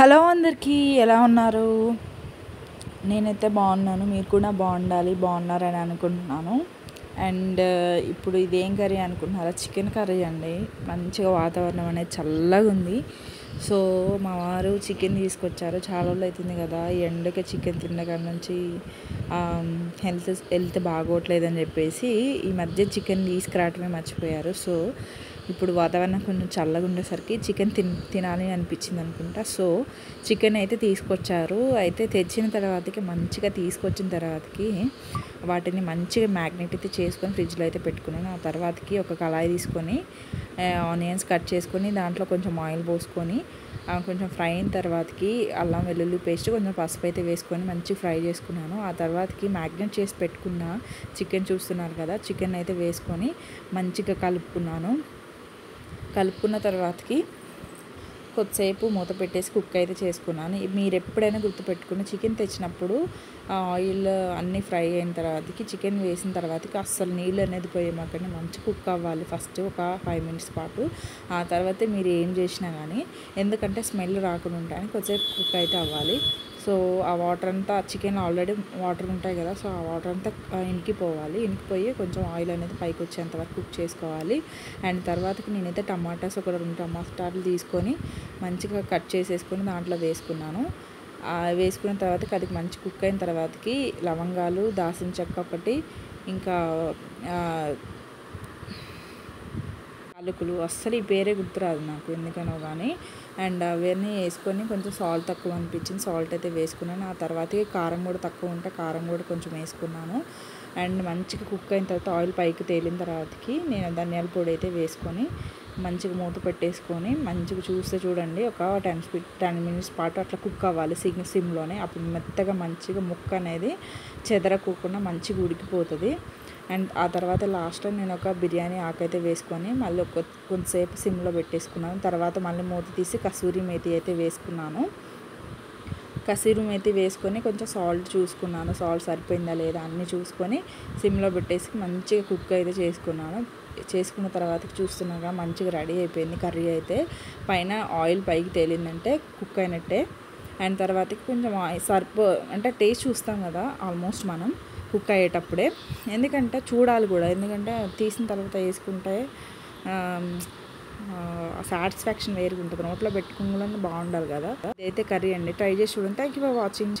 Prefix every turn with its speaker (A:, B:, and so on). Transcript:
A: Hello అందరికీ ఎలా ఉన్నారు? నేనైతే బాగున్నాను. మీరు కూడా బాగున్నారని అనుకుంటున్నాను. అండ్ ఇప్పుడు ఇదేం కర్రీ అనుకుంటున్నారా? చికెన్ కర్రీ అండి. మంచిగా వాతావరణం అనేది చల్లగా ఉంది. సో మా వారు చికెన్ తీసుకొచ్చారు. చాలా రోజులు అవుతుంది కదా, ఈ ఎండకి చికెన్ తిన్న కాడ నుంచి హెల్త్ బాగోట్లేదని చెప్పేసి ఈ మధ్య చికెన్ తీసుకురావటమే మర్చిపోయారు. సో ఇప్పుడు వాతావరణం కొంచెం చల్లగా ఉండేసరికి చికెన్ తినాలి అనిపించింది అనుకుంటా. సో చికెన్ అయితే తీసుకొచ్చారు. అయితే తెచ్చిన తర్వాతకి మంచిగా తీసుకొచ్చిన తర్వాతకి వాటిని మంచిగా మ్యాగ్నేట్ అయితే చేసుకొని ఫ్రిడ్జ్లో అయితే పెట్టుకున్నాను. ఆ తర్వాతకి ఒక కళాయి తీసుకొని ఆనియన్స్ కట్ చేసుకొని దాంట్లో కొంచెం ఆయిల్ పోసుకొని కొంచెం ఫ్రై అయిన తర్వాతకి అల్లం వెల్లుల్లి పేస్ట్ కొంచెం పసుపు అయితే వేసుకొని మంచిగా ఫ్రై చేసుకున్నాను. ఆ తర్వాతకి మ్యాగ్నేట్ చేసి పెట్టుకున్న చికెన్ చూస్తున్నారు కదా, చికెన్ అయితే వేసుకొని మంచిగా కలుపుకున్న తర్వాతకి కొద్దిసేపు మూత పెట్టేసి కుక్ అయితే చేసుకున్నాను. మీరు ఎప్పుడైనా గుర్తుపెట్టుకుని చికెన్ తెచ్చినప్పుడు ఆయిల్ అన్నీ ఫ్రై అయిన తర్వాతకి చికెన్ వేసిన తర్వాతకి అస్సలు నీళ్ళు అనేది పోయేమాకండి. మంచి కుక్ అవ్వాలి ఫస్ట్ ఒక 5 minutes పాటు. ఆ తర్వాత మీరు ఏం చేసినా కానీ, ఎందుకంటే స్మెల్ రాకుండా ఉంటాయని కొద్దిసేపు కుక్ అయితే అవ్వాలి. సో ఆ వాటర్ అంతా చికెన్లో ఆల్రెడీ వాటర్ ఉంటాయి కదా, సో ఆ వాటర్ అంతా ఇంకిపోయి కొంచెం ఆయిల్ అనేది పైకి వచ్చేంత వరకు కుక్ చేసుకోవాలి. అండ్ తర్వాతకి నేనైతే టమాటాస్ ఒక 2 టమాటాలు తీసుకొని మంచిగా కట్ చేసేసుకొని దాంట్లో వేసుకున్నాను. వేసుకున్న తర్వాతకి అది మంచి కుక్ అయిన తర్వాతకి లవంగాలు, దాల్చిన చెక్క ఒకటి, ఇంకా యాలకులు, అస్సలు ఈ పేరే గుర్తురాదు నాకు ఎందుకనో కానీ. అండ్ అవన్నీ వేసుకొని కొంచెం సాల్ట్ తక్కువ అనిపించింది, సాల్ట్ అయితే వేసుకున్నాను. ఆ తర్వాత కారం కూడా తక్కువ ఉంటే కారం కూడా కొంచెం వేసుకున్నాను. అండ్ మంచిగా కుక్ అయిన తర్వాత ఆయిల్ పైకి తేలిన తర్వాతకి నేను ధనియాల పొడి అయితే వేసుకొని మంచిగా మూత పెట్టేసుకొని మంచిగా చూడండి ఒక 10 minutes పాటు అట్లా కుక్ అవ్వాలి సిమ్లోనే. అప్పుడు మెత్తగా మంచిగా ముక్క అనేది చెదరకోకుండా మంచిగా ఉడికిపోతుంది. అండ్ ఆ తర్వాత లాస్ట్లో నేను ఒక బిర్యానీ ఆకు అయితే వేసుకొని మళ్ళీ కొంతసేపు సిమ్లో పెట్టేసుకున్నాను. తర్వాత మళ్ళీ మూత తీసి కసూరి మేతి అయితే వేసుకున్నాను. కసూరి మేతి వేసుకొని కొంచెం సాల్ట్ చూసుకున్నాను, సాల్ట్ సరిపోయిందా లేదా అన్నీ చూసుకొని సిమ్లో పెట్టేసి మంచిగా కుక్ అయితే చేసుకున్న తర్వాతకి చూస్తున్నాగా మంచిగా రెడీ అయిపోయింది కర్రీ అయితే. పైన ఆయిల్ పైకి తేలిందంటే కుక్ అయినట్టే. అండ్ తర్వాతకి కొంచెం అంటే టేస్ట్ చూస్తాం కదా ఆల్మోస్ట్ మనం కుక్ అయ్యేటప్పుడే, ఎందుకంటే చూడాలి కూడా, ఎందుకంటే తీసిన తర్వాత వేసుకుంటే సాటిస్ఫాక్షన్ వేరుగా ఉంటుంది. నోట్లో పెట్టుకుని బాగుండాలి కదా. ఇదైతే కర్రీ అండి, ట్రై చేసి చూడండి. Thank you for watching.